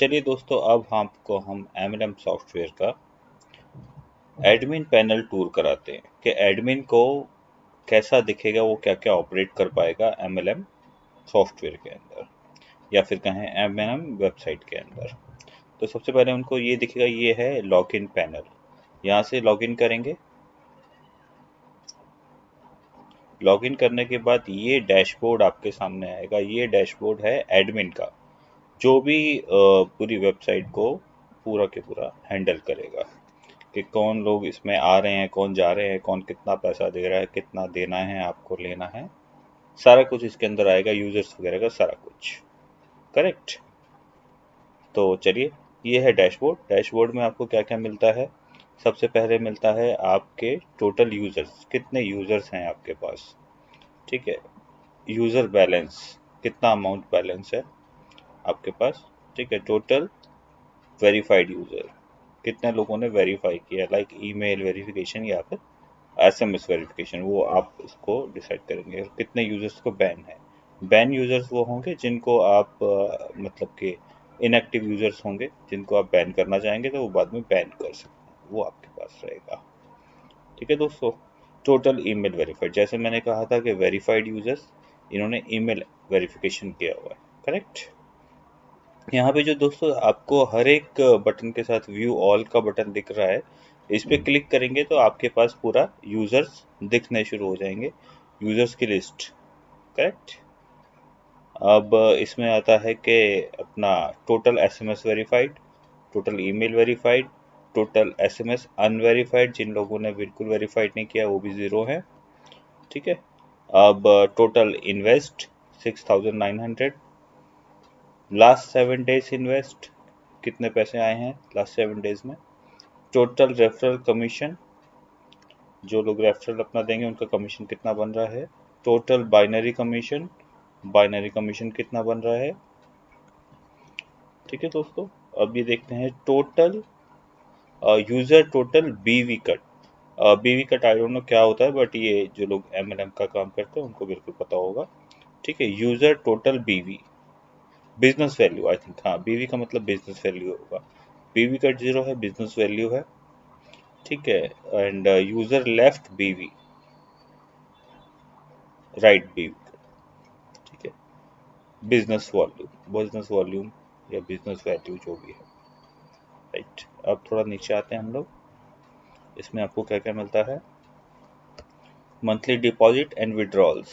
चलिए दोस्तों, अब आपको हम MLM सॉफ्टवेयर का एडमिन पैनल टूर कराते हैं कि एडमिन को कैसा दिखेगा, वो क्या क्या ऑपरेट कर पाएगा MLM सॉफ्टवेयर के अंदर या फिर कहें MLM वेबसाइट के अंदर। तो सबसे पहले उनको ये दिखेगा, ये है लॉगिन पैनल। यहाँ से लॉगिन करेंगे। लॉगिन करने के बाद ये डैशबोर्ड आपके सामने आएगा। ये डैशबोर्ड है एडमिन का, जो भी पूरी वेबसाइट को पूरा के पूरा हैंडल करेगा कि कौन लोग इसमें आ रहे हैं, कौन जा रहे हैं, कौन कितना पैसा दे रहा है, कितना देना है, आपको लेना है, सारा कुछ इसके अंदर आएगा, यूजर्स वगैरह का सारा कुछ। करेक्ट। तो चलिए, ये है डैशबोर्ड। डैशबोर्ड में आपको क्या क्या मिलता है। सबसे पहले मिलता है आपके टोटल यूजर्स, कितने यूजर्स हैं आपके पास। ठीक है। यूजर बैलेंस, कितना अमाउंट बैलेंस है आपके पास। ठीक है। टोटल वेरीफाइड यूजर, कितने लोगों ने वेरीफाई किया, लाइक ईमेल वेरिफिकेशन या फिर SMS वेरिफिकेशन, वो आप इसको डिसाइड करेंगे। कितने यूजर्स को बैन है। बैन यूजर्स वो होंगे जिनको आप मतलब कि इनएक्टिव यूजर्स होंगे जिनको आप बैन करना चाहेंगे, तो वो बाद में बैन कर सकते हैं, वो आपके पास रहेगा। ठीक है दोस्तों। टोटल ईमेल वेरीफाइड, जैसे मैंने कहा था कि वेरीफाइड यूजर्स, इन्होंने ईमेल वेरिफिकेशन किया हुआ है। करेक्ट। यहाँ पे जो दोस्तों आपको हर एक बटन के साथ व्यू ऑल का बटन दिख रहा है, इस पे क्लिक करेंगे तो आपके पास पूरा यूजर्स दिखने शुरू हो जाएंगे, यूजर्स की लिस्ट। करेक्ट। अब इसमें आता है कि अपना total SMS verified, total email verified, total SMS unverified, जिन लोगों ने बिल्कुल वेरीफाइड नहीं किया वो भी 0 है। ठीक है। अब total invest 6900, last 7 days invest, कितने पैसे आए हैं लास्ट 7 डेज में। टोटल रेफरल कमीशन, जो लोग रेफरल अपना देंगे उनका कमीशन कितना बन रहा है। Total binary commission, binary commission कितना बन रहा है। ठीक है दोस्तों। अब ये देखते हैं total user total BV cut. BV cut I don't know क्या होता है, बट ये जो लोग MLM का काम करते हैं उनको बिल्कुल पता होगा। ठीक है। User total BV, business value I think, हाँ BV का मतलब बिजनेस वैल्यू होगा। BV कट 0 है, बिजनेस वैल्यू है। ठीक है। And user left BV, right BV। ठीक है। बिजनेस वॉल्यूम, बिजनेस वॉल्यूम या बिजनेस वैल्यू जो भी है। राइट। अब थोड़ा नीचे आते हैं हम लोग। इसमें आपको क्या क्या मिलता है। मंथली डिपॉजिट एंड विड्रॉल्स,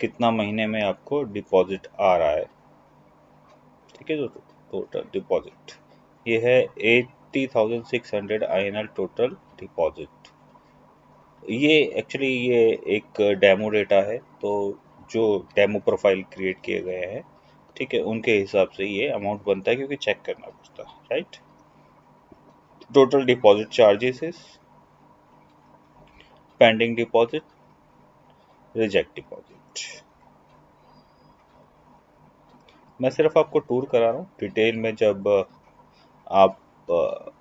कितना महीने में आपको डिपॉजिट आ रहा है। ठीक है। तो टोटल डिपॉजिट ये है 80,600 INR टोटल डिपॉजिट। ये एक्चुअली ये एक डेमो डेटा है, तो जो डेमो प्रोफाइल क्रिएट किए गए हैं, ठीक है, उनके हिसाब से ये अमाउंट बनता है, क्योंकि चेक करना पड़ता है। Right. Total deposit charges, pending deposit, reject deposit. मैं सिर्फ आपको टूर करा रहा हूँ, डिटेल में जब आप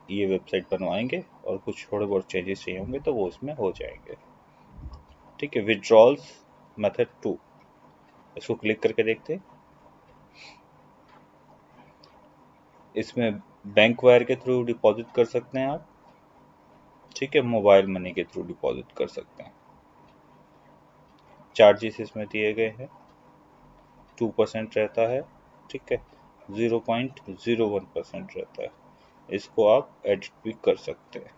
ये वेबसाइट बनवाएंगे और कुछ थोड़े बहुत चेंजेस चाहिए होंगे तो वो उसमें हो जाएंगे। ठीक है। विड्रॉल्स मेथड 2, इसको क्लिक करके देखते हैं। इसमें बैंक वायर के थ्रू डिपॉजिट कर सकते हैं आप। ठीक है। मोबाइल मनी के थ्रू डिपॉजिट कर सकते हैं। चार्जेस इसमें दिए गए हैं, 2% रहता है। ठीक है। 0.01% रहता है। इसको आप एडिट भी कर सकते हैं।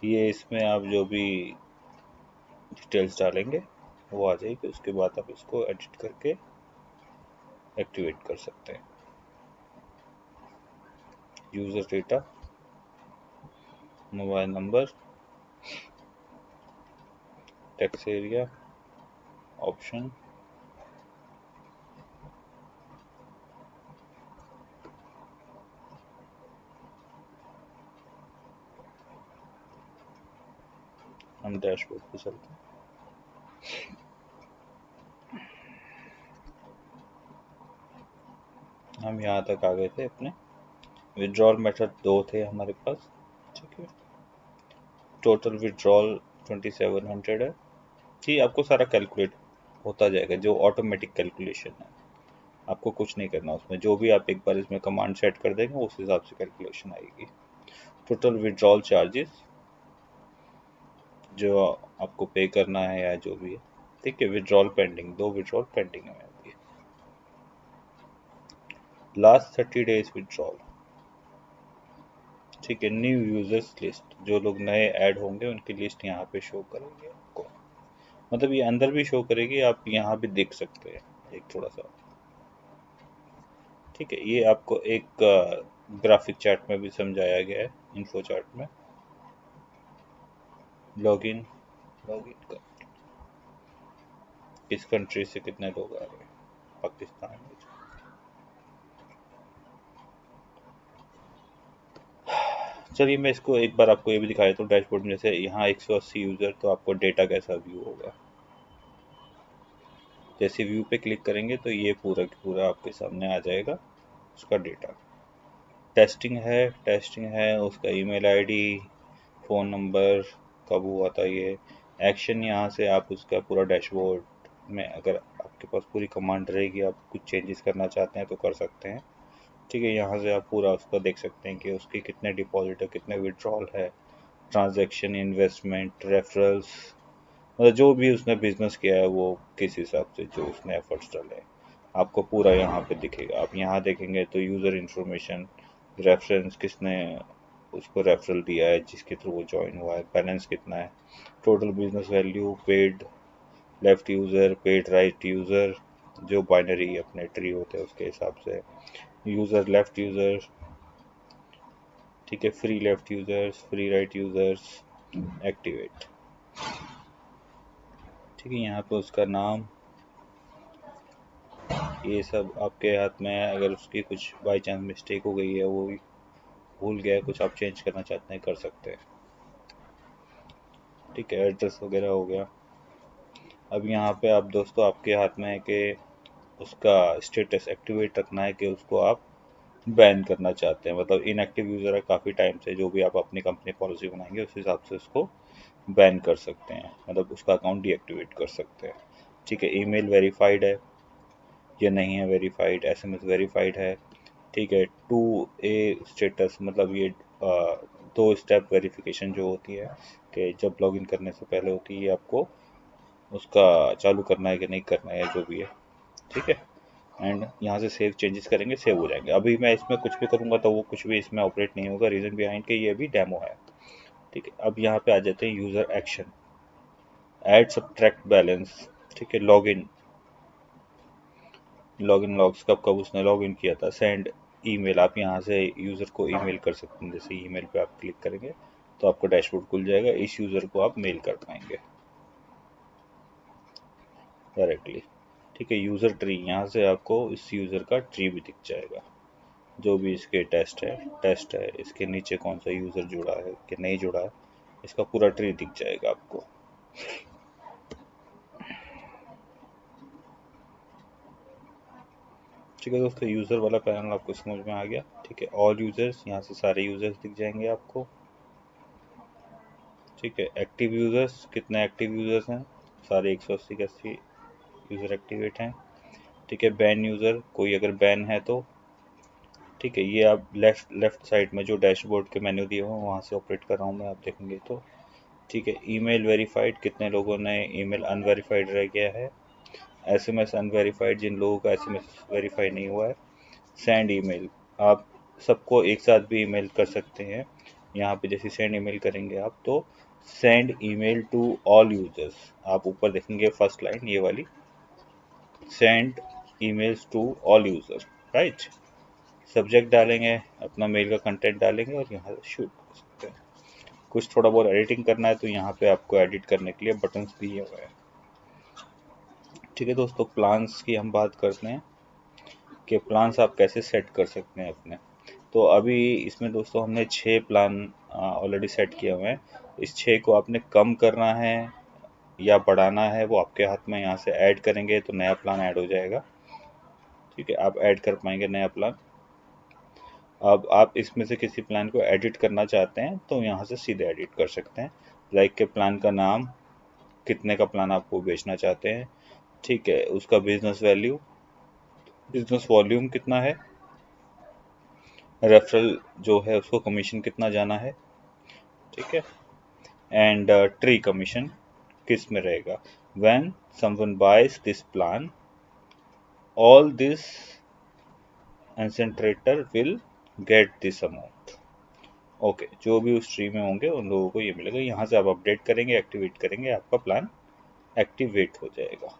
ये इसमें आप जो भी डिटेल्स डालेंगे वो आ जाएगी, उसके बाद आप इसको एडिट करके एक्टिवेट कर सकते हैं। User data, mobile number, tax area, option, हम डैशबोर्ड पे चलते हैं। हम यहाँ तक आ गए थे अपने। विड्रॉल मेथड 2 थे हमारे पास। ठीक है। टोटल विड्रॉल 2700 है। जी, आपको सारा कैलकुलेट होता जाएगा, जो ऑटोमेटिक कैलकुलेशन है। आपको कुछ नहीं करना उसमें, जो भी आप एक बार इसमें कमांड सेट कर देंगे उस हिसाब से कैलकुलेशन आएगी। टोटल विड्रॉल चार्जेस जो आपको पे करना है या जो भी है, ठीक है। विड्रॉल पेंडिंग, 2 विड्रॉल पेंडिंग है अभी। लास्ट 30 डेज विड्रॉल, ठीक है। न्यू यूजर्स लिस्ट, जो लोग नए ऐड होंगे उनकी लिस्ट यहाँ पे शो करेगी आपको। मतलब ये अंदर भी शो करेगी, आप यहाँ भी देख सकते हैं एक थोड़ा सा, ठीक है। ये आपको एक ग्राफिक चार्ट में भी समझाया गया है, इन्फो चार्ट में। लॉगिन, लॉगिन का किस कंट्री से कितने लोग आ रहे हैं, पाकिस्तान में। चलिए मैं इसको एक बार आपको ये भी दिखा देता हूँ डैशबोर्ड में। जैसे यहाँ 180 यूज़र, तो आपको डेटा कैसा व्यू होगा। जैसे व्यू पे क्लिक करेंगे तो ये पूरा की पूरा आपके सामने आ जाएगा उसका डेटा। टेस्टिंग है, टेस्टिंग है, उसका ईमेल आईडी, फ़ोन नंबर, कब हुआ था ये। एक्शन, यहाँ से आप उसका पूरा डैशबोर्ड में, अगर आपके पास पूरी कमांड रहेगी, आप कुछ चेंजेस करना चाहते हैं तो कर सकते हैं, ठीक है। यहाँ से आप पूरा उसका देख सकते हैं कि उसके कितने डिपॉजिट है, कितने विड्रॉल है, ट्रांजैक्शन, इन्वेस्टमेंट, रेफरल्स, मतलब जो भी उसने बिजनेस किया है वो किस हिसाब से जो उसने एफर्ट्स डाले हैं, आपको पूरा यहाँ पे दिखेगा। आप यहाँ देखेंगे तो यूज़र इंफॉर्मेशन, रेफरेंस, किसने उसको रेफरल दिया है, जिसके थ्रू वो ज्वाइन हुआ है, बैलेंस कितना है, total business value, paid left user, paid right user, जो बाइनरी अपने ट्री होते हैं उसके हिसाब से, यूज़र लेफ्ट यूज़र, ठीक है, free left users, free right users, activate, ठीक है। यहाँ पे उसका नाम, ये सब आपके हाथ में है। अगर उसकी कुछ बाई चांस मिस्टेक हो गई है, वो भी भूल गया है, कुछ आप चेंज करना चाहते हैं कर सकते हैं, ठीक है। एड्रेस वगैरह हो गया। अब यहाँ पे आप दोस्तों, आपके हाथ में है कि उसका स्टेटस एक्टिवेट रखना है कि उसको आप बैन करना चाहते हैं। मतलब इनएक्टिव यूज़र है काफ़ी टाइम से, जो भी आप अपनी कंपनी पॉलिसी बनाएंगे उस हिसाब से उसको बैन कर सकते हैं, मतलब उसका अकाउंट डीएक्टिवेट कर सकते हैं, ठीक है। ईमेल वेरीफाइड है या नहीं है वेरीफाइड, एसएमएस वेरीफाइड है, ठीक है। 2A स्टेटस, मतलब ये 2 स्टेप वेरिफिकेशन जो होती है कि जब लॉगिन करने से पहले होती है, आपको उसका चालू करना है कि नहीं करना है, जो भी है, ठीक है। एंड यहाँ से सेव चेंजेस करेंगे, सेव हो जाएंगे। अभी मैं इसमें कुछ भी करूँगा तो वो कुछ भी इसमें ऑपरेट नहीं होगा, रीज़न बिहाइंड के ये अभी डेमो है, ठीक है। अब यहाँ पे आ जाते हैं user action, add subtract balance, ठीक है। लॉगिन, लॉगिन लॉग्स, कब कब उसने लॉगिन किया था। सेंड ईमेल, आप यहाँ से यूज़र को ईमेल कर सकते हैं। जैसे ईमेल पे आप क्लिक करेंगे तो आपको डैशबोर्ड खुल जाएगा, इस यूज़र को आप मेल कर पाएंगे डायरेक्टली, ठीक है। यूज़र ट्री, यहाँ से आपको इस यूज़र का ट्री भी दिख जाएगा, जो भी इसके टेस्ट है, इसके नीचे कौन सा यूज़र जुड़ा है कि नहीं जुड़ा है, इसका पूरा ट्री दिख जाएगा आपको। ठीक है दोस्तों, यूज़र वाला पैनल आपको समझ में आ गया, ठीक है। ऑल यूज़र्स, यहाँ से सारे यूज़र्स दिख जाएंगे आपको, ठीक है। एक्टिव यूज़र्स, कितने एक्टिव यूज़र्स हैं, सारे 180 के 80 यूज़र एक्टिवेट हैं, ठीक है। बैन यूज़र, कोई अगर बैन है तो, ठीक है। ये आप लेफ्ट साइड में जो डैशबोर्ड के मेन्यू दिए हुए हैं वहाँ से ऑपरेट कर रहा हूँ मैं, आप देखेंगे तो, ठीक है। ईमेल वेरीफाइड, कितने लोगों ने ईमेल अनवेरीफाइड रह गया है। एसएमएस अनवेरीफाइड, जिन लोगों का एसएमएस वेरीफाई नहीं हुआ है। सेंड ईमेल, आप सबको एक साथ भी ईमेल कर सकते हैं। यहाँ पे जैसे सेंड ईमेल करेंगे आप तो send email to all users, आप ऊपर देखेंगे फर्स्ट लाइन ये वाली, send emails to all users, right. Subject डालेंगे, अपना मेल का कंटेंट डालेंगे और यहाँ से शूट कर सकते हैं। कुछ थोड़ा बहुत एडिटिंग करना है तो यहाँ पे आपको एडिट करने के लिए बटन्स दिए हुए हैं, ठीक है दोस्तों। प्लान्स की हम बात करते हैं कि प्लान्स आप कैसे सेट कर सकते हैं अपने। तो अभी इसमें दोस्तों हमने 6 प्लान ऑलरेडी सेट किए हुए हैं। इस 6 को आपने कम करना है या बढ़ाना है, वो आपके हाथ में। यहाँ से ऐड करेंगे तो नया प्लान ऐड हो जाएगा, ठीक है। आप ऐड कर पाएंगे नया प्लान। अब आप इसमें से किसी प्लान को एडिट करना चाहते हैं तो यहाँ से सीधे एडिट कर सकते हैं। लाइक के प्लान का नाम, कितने का प्लान आपको बेचना चाहते हैं, ठीक है, उसका बिजनेस वैल्यू, बिजनेस वॉल्यूम कितना है, रेफरल जो है उसको कमीशन कितना जाना है, ठीक है, एंड ट्री कमीशन किस में रहेगा। When someone buys this plan, all this concentrator will get this amount. Okay, जो भी उस ट्री में होंगे उन लोगों को ये मिलेगा। यहाँ से आप अपडेट करेंगे, एक्टिवेट करेंगे, आपका प्लान एक्टिवेट हो जाएगा,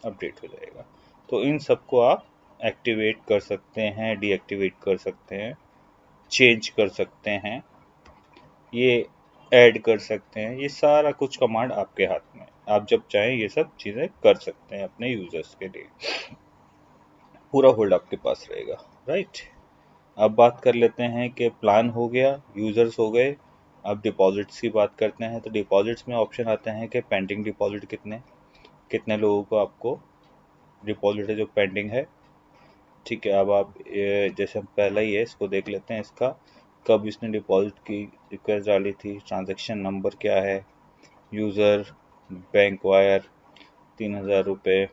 अपडेट हो जाएगा। तो इन सबको आप एक्टिवेट कर सकते हैं, डीएक्टिवेट कर सकते हैं, चेंज कर सकते हैं, ये ऐड कर सकते हैं, ये सारा कुछ कमांड आपके हाथ में। आप जब चाहें ये सब चीज़ें कर सकते हैं अपने यूजर्स के लिए, पूरा होल्ड आपके पास रहेगा, राइट। अब बात कर लेते हैं कि प्लान हो गया, यूजर्स हो गए, अब डिपॉजिट्स की बात करते हैं। तो डिपॉजिट्स में ऑप्शन आते हैं कि पेंडिंग डिपॉजिट कितने कितने लोगों को आपको डिपॉजिट है जो पेंडिंग है, ठीक है। अब आप जैसे हम पहला ही है इसको देख लेते हैं, इसका कब इसने डिपॉजिट की रिक्वेस्ट डाली थी, ट्रांजैक्शन नंबर क्या है, यूज़र, बैंक वायर, 3000 रुपये,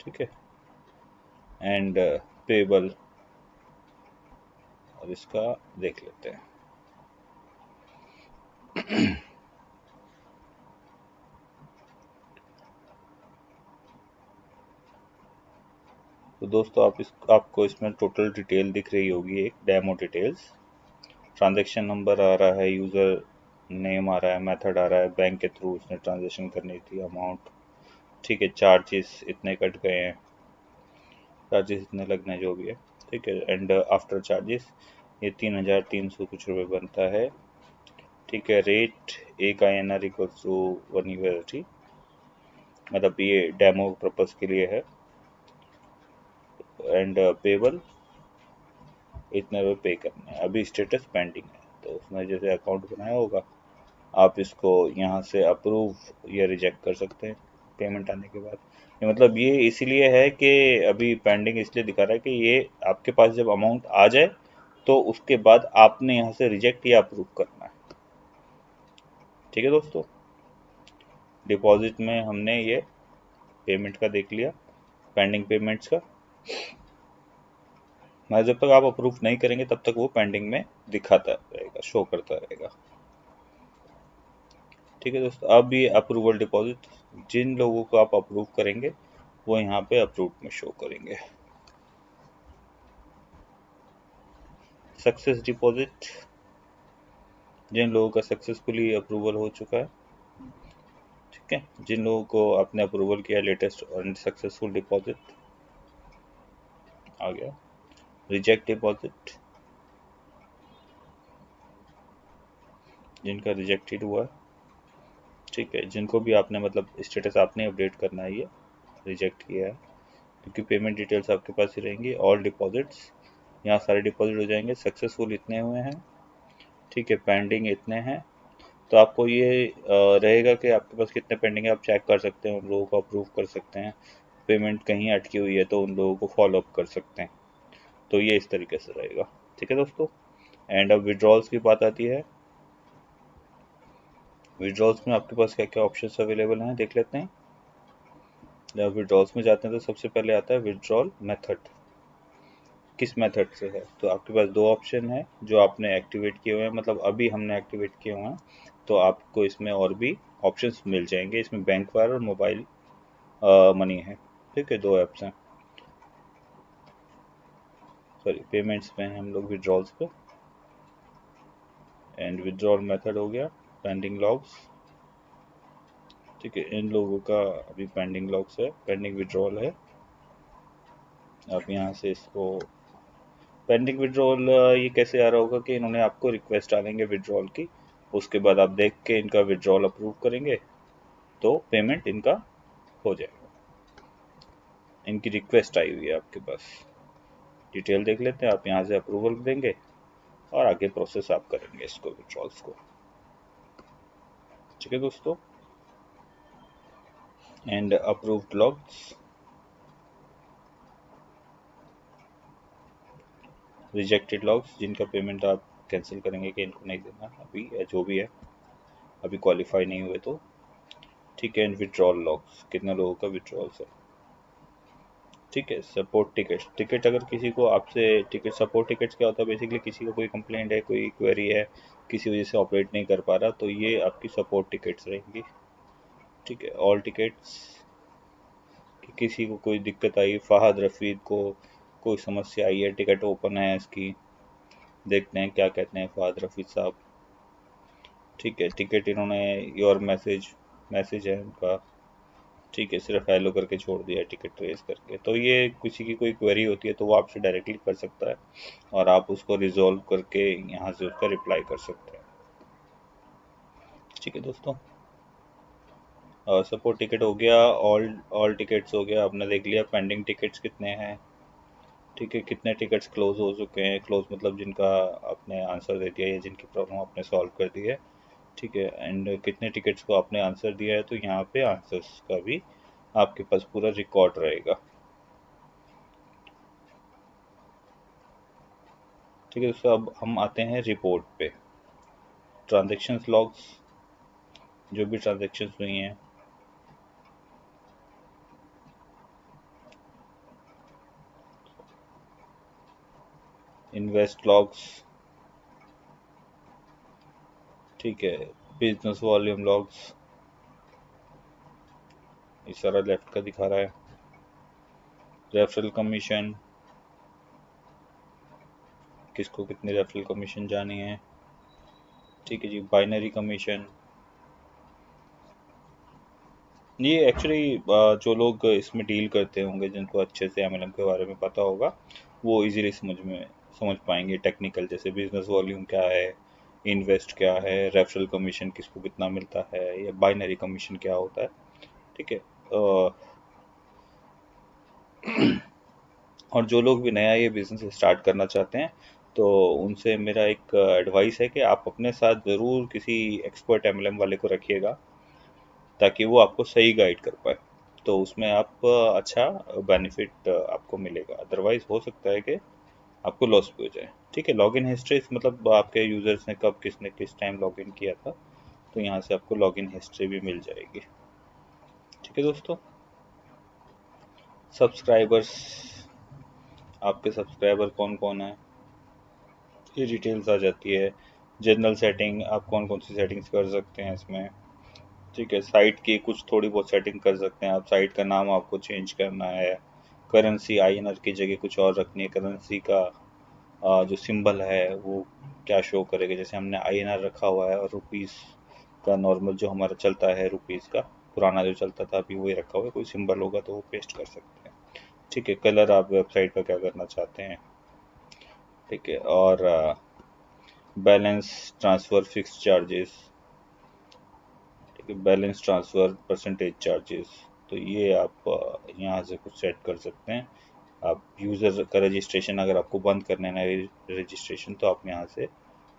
ठीक है, एंड पेबल। अब इसका देख लेते हैं। तो दोस्तों आपको इसमें टोटल डिटेल दिख रही होगी, एक डेमो डिटेल्स, ट्रांजैक्शन नंबर आ रहा है, यूज़र नेम आ रहा है, मेथड आ रहा है, बैंक के थ्रू उसने ट्रांजैक्शन करनी थी, अमाउंट, ठीक है, चार्जेस इतने कट गए हैं, चार्जेस इतने लगने जो भी है, ठीक है, एंड आफ्टर चार्जेस ये 3300 कुछ रुपये बनता है, ठीक है। रेट एक INR इक्वल्स टू 1 USD, मतलब ये डेमो पर्पज़ के लिए है, एंड पेबल इतने रुपये पे करने हैं। अभी स्टेटस पेंडिंग है, तो उसने जैसे अकाउंट बनाया होगा, आप इसको यहाँ से अप्रूव या रिजेक्ट कर सकते हैं पेमेंट आने के बाद। ये मतलब ये इसीलिए है कि अभी पेंडिंग इसलिए दिखा रहा है कि ये आपके पास जब अमाउंट आ जाए तो उसके बाद आपने यहाँ से रिजेक्ट या अप्रूव करना है, ठीक है दोस्तों। डिपॉजिट में हमने ये पेमेंट का देख लिया, पेंडिंग पेमेंट्स का, मतलब जब तक आप अप्रूव नहीं करेंगे तब तक वो पेंडिंग में दिखाता रहेगा, शो करता रहेगा, ठीक है दोस्तों। अब ये अप्रूवल डिपॉजिट, जिन लोगों को आप अप्रूव करेंगे वो यहाँ पे अप्रूव में शो करेंगे। सक्सेस डिपॉजिट, जिन लोगों का सक्सेसफुली अप्रूवल हो चुका है, ठीक है, जिन लोगों को आपने अप्रूवल किया, लेटेस्ट और सक्सेसफुल डिपॉजिट आ गया। रिजेक्ट डिपॉजिट, जिनका रिजेक्टेड हुआ है, ठीक है, जिनको भी आपने मतलब स्टेटस आपने अपडेट करना है, ये रिजेक्ट किया है, क्योंकि पेमेंट डिटेल्स आपके पास ही रहेंगी। ऑल डिपॉजिट्स, यहाँ सारे डिपॉजिट हो जाएंगे। सक्सेसफुल इतने हुए हैं, ठीक है, पेंडिंग इतने हैं, तो आपको ये रहेगा कि आपके पास कितने पेंडिंग है, आप चेक कर सकते हैं, उन लोगों को अप्रूव कर सकते हैं। पेमेंट कहीं अटकी हुई है तो उन लोगों को फॉलो अप कर सकते हैं। तो ये इस तरीके से रहेगा, ठीक है दोस्तों। एंड अब विड्रॉल्स की बात आती है। विड्रॉल्स में आपके पास क्या क्या ऑप्शंस अवेलेबल हैं देख लेते हैं। जब विड्रॉल्स में जाते हैं तो सबसे पहले आता है विड्रॉल मेथड, किस मेथड से है। तो आपके पास दो ऑप्शन है जो आपने एक्टिवेट किए हुए हैं, मतलब अभी हमने एक्टिवेट किए हुए हैं, तो आपको इसमें और भी ऑप्शंस मिल जाएंगे। इसमें बैंक वायर और मोबाइल मनी है, ठीक है, दो ऐप्स हैं। सॉरी, पेमेंट्स में हैं हम लोग, विड्रॉल्स पे, एंड विड्रॉल मेथड हो गया, पेंडिंग लॉग्स, ठीक है, इन लोगों का अभी पेंडिंग लॉग्स है, पेंडिंग विड्रॉल है। आप यहाँ से इसको पेंडिंग विड्रॉल ये कैसे आ रहा होगा कि इन्होंने आपको रिक्वेस्ट डालेंगे विड्रॉल की, उसके बाद आप देख के इनका विड्रॉल अप्रूव करेंगे तो पेमेंट इनका हो जाएगा। इनकी रिक्वेस्ट आई हुई है आपके पास, डिटेल देख लेते हैं। आप यहाँ से अप्रूवल देंगे और आगे प्रोसेस आप करेंगे इसको, विड्रॉल्स को, ठीक है दोस्तों। And approved logs, rejected logs, जिनका पेमेंट आप कैंसिल करेंगे कि इनको नहीं देना अभी, या जो भी है, अभी क्वालिफाई नहीं हुए तो। ठीक है, एंड विड्रॉल लॉग्स, कितने लोगों का विड्रॉल्स है। ठीक है, सपोर्ट टिकट्स, टिकट अगर किसी को आपसे टिकट, सपोर्ट टिकट्स क्या होता है बेसिकली, किसी को कोई कंप्लेंट है, कोई क्वेरी है, किसी वजह से ऑपरेट नहीं कर पा रहा, तो ये आपकी सपोर्ट टिकट्स रहेंगी। ठीक है, ऑल टिकट्स, कि किसी को कोई दिक्कत आई, फहद रफीद को कोई समस्या आई है, टिकट ओपन है इसकी, देखते हैं क्या कहते हैं फहद रफीद साहब। ठीक है, टिकट इन्होंने योर मैसेज, मैसेज है उनका। ठीक है, सिर्फ हेलो करके छोड़ दिया टिकट ट्रेस करके। तो ये किसी की कोई क्वेरी होती है तो वो आपसे डायरेक्टली कर सकता है और आप उसको रिजॉल्व करके यहाँ से उसका रिप्लाई कर सकते हैं। ठीक है दोस्तों, सपोर्ट टिकट हो गया, ऑल ऑल टिकट्स हो गया, आपने देख लिया पेंडिंग टिकट्स कितने हैं। ठीक है, कितने टिकट्स क्लोज हो चुके हैं, क्लोज मतलब जिनका आपने आंसर दे दिया या जिनकी प्रॉब्लम आपने सॉल्व कर दी है। ठीक है, एंड कितने टिकट्स को आपने आंसर दिया है, तो यहाँ पे आंसर्स का भी आपके पास पूरा रिकॉर्ड रहेगा। ठीक है दोस्तों, अब हम आते हैं रिपोर्ट पे। ट्रांजेक्शन्स लॉग्स, जो भी ट्रांजेक्शन्स हुई हैं। इन्वेस्ट लॉग्स, ठीक है। बिजनेस वॉल्यूम लॉग्स, ये सारा लेफ्ट का दिखा रहा है। रेफरल कमीशन, किसको कितनी रेफरल कमीशन जानी है। ठीक है जी, बाइनरी कमीशन, ये एक्चुअली जो लोग इसमें डील करते होंगे, जिनको अच्छे से एमएलएम के बारे में पता होगा, वो इजीली समझ पाएंगे टेक्निकल, जैसे बिजनेस वॉल्यूम क्या है, इन्वेस्ट क्या है, रेफरल कमीशन किसको कितना मिलता है, या बाइनरी कमीशन क्या होता है। ठीक है, और जो लोग भी नया ये बिज़नेस स्टार्ट करना चाहते हैं, तो उनसे मेरा एक एडवाइस है कि आप अपने साथ ज़रूर किसी एक्सपर्ट एमएलएम वाले को रखिएगा, ताकि वो आपको सही गाइड कर पाए। तो उसमें आप अच्छा बेनिफिट आपको मिलेगा, अदरवाइज हो सकता है कि आपको लॉस भी हो जाए। ठीक है, लॉगिन हिस्ट्री मतलब आपके यूज़र्स ने कब किसने किस टाइम लॉगिन किया था, तो यहाँ से आपको लॉगिन हिस्ट्री भी मिल जाएगी। ठीक है दोस्तों, सब्सक्राइबर्स, आपके सब्सक्राइबर कौन कौन है, ये डिटेल्स आ जाती है। जनरल सेटिंग, आप कौन कौन सी सेटिंग्स कर सकते हैं इसमें। ठीक है, साइट की कुछ थोड़ी बहुत सेटिंग कर सकते हैं आप, साइट का नाम आपको चेंज करना है, करेंसी आईएनआर की जगह कुछ और रखनी है, करेंसी का जो सिंबल है वो क्या शो करेगा, जैसे हमने आईएनआर रखा हुआ है और रुपीस का नॉर्मल जो हमारा चलता है रुपीस का पुराना जो चलता था अभी वही रखा हुआ है, कोई सिंबल होगा तो वो पेस्ट कर सकते हैं। ठीक है, कलर आप वेबसाइट का क्या करना चाहते हैं। ठीक है, और बैलेंस ट्रांसफ़र फिक्स चार्जेस, ठीक है, बैलेंस ट्रांसफ़र परसेंटेज चार्जेस, तो ये आप यहाँ से कुछ सेट कर सकते हैं। आप यूज़र का रजिस्ट्रेशन अगर आपको बंद करना है नए रजिस्ट्रेशन, तो आप यहाँ से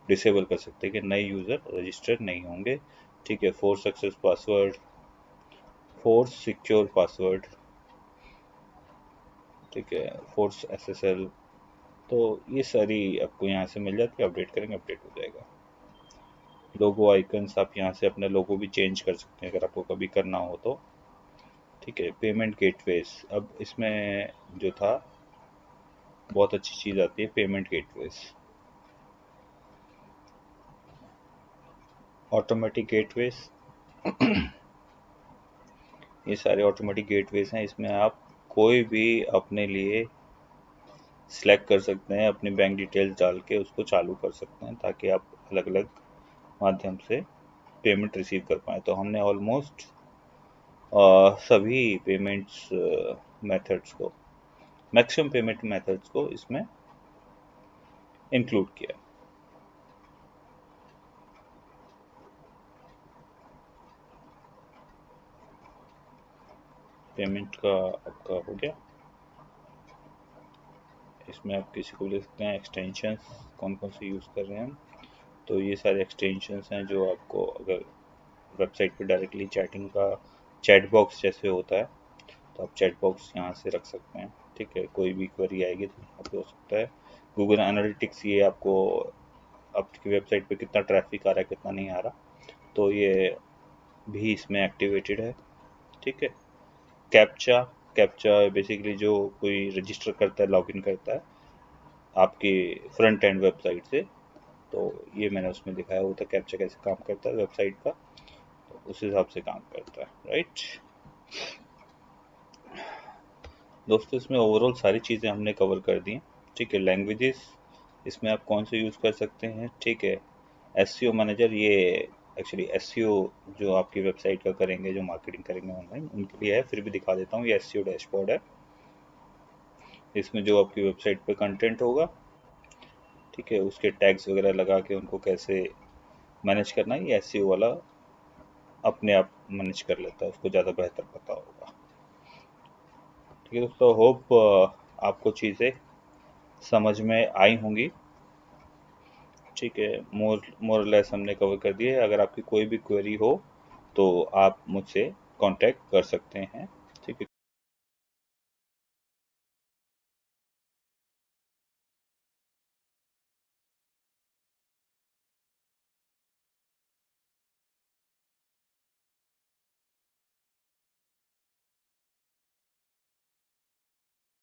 डिसेबल कर सकते हैं कि नए यूज़र रजिस्टर नहीं होंगे। ठीक है, force success password, force secure password, ठीक है, फोर्स एसएसएल, तो ये सारी आपको यहाँ से मिल जाती है, अपडेट करेंगे अपडेट हो जाएगा। लोगो आइकन्स, आप यहाँ से अपना लोगो भी चेंज कर सकते हैं अगर आपको कभी करना हो तो। ठीक है, पेमेंट गेटवेज, अब इसमें जो था बहुत अच्छी चीज़ आती है पेमेंट गेटवेज, ऑटोमेटिक गेटवेज, ये सारे ऑटोमेटिक गेटवेज हैं। इसमें आप कोई भी अपने लिए सिलेक्ट कर सकते हैं, अपनी बैंक डिटेल्स डाल के उसको चालू कर सकते हैं, ताकि आप अलग अलग माध्यम से पेमेंट रिसीव कर पाएँ। तो हमने ऑलमोस्ट सभी पेमेंट्स मेथड्स को, मैक्सिमम पेमेंट मेथड्स को इसमें इंक्लूड किया। पेमेंट का आपका हो गया। इसमें आप किसी को ले सकते हैं एक्सटेंशंस, कौन कौन से यूज़ कर रहे हैं हम, तो ये सारे एक्सटेंशंस हैं जो आपको अगर वेबसाइट पे डायरेक्टली चैटिंग का चैट बॉक्स जैसे होता है, तो आप चैट बॉक्स यहाँ से रख सकते हैं। ठीक है, कोई भी क्वेरी आएगी तो यहाँ पे हो सकता है। गूगल एनालिटिक्स, ये आपको आपकी वेबसाइट पे कितना ट्रैफिक आ रहा है कितना नहीं आ रहा, तो ये भी इसमें एक्टिवेटेड है। ठीक है। कैप्चा, कैप्चा बेसिकली जो कोई रजिस्टर करता है, लॉगिन करता है आपकी फ्रंट एंड वेबसाइट से, तो ये मैंने उसमें दिखाया हुआ था कैप्चा कैसे काम करता है वेबसाइट का, तो उस हिसाब से काम करता है। राइट दोस्तों, इसमें ओवरऑल सारी चीज़ें हमने कवर कर दी हैं। ठीक है। लैंग्वेजेस इसमें आप कौन से यूज़ कर सकते हैं। ठीक है। एसईओ मैनेजर, ये एक्चुअली एसईओ जो आपकी वेबसाइट का करेंगे, जो मार्केटिंग करेंगे ऑनलाइन, उनके लिए है। फिर भी दिखा देता हूँ, ये एसईओ डैशबोर्ड है। इसमें जो आपकी वेबसाइट पे कंटेंट होगा, ठीक है, उसके टैग्स वगैरह लगा के उनको कैसे मैनेज करना है, ये एसईओ वाला अपने आप मैनेज कर लेता है, उसको ज़्यादा बेहतर पता होगा। ठीक है दोस्तों, होप आपको चीज़ें समझ में आई होंगी। ठीक है। मोर लेस हमने कवर कर दिए। अगर आपकी कोई भी क्वेरी हो तो आप मुझसे कांटेक्ट कर सकते हैं। ठीक है।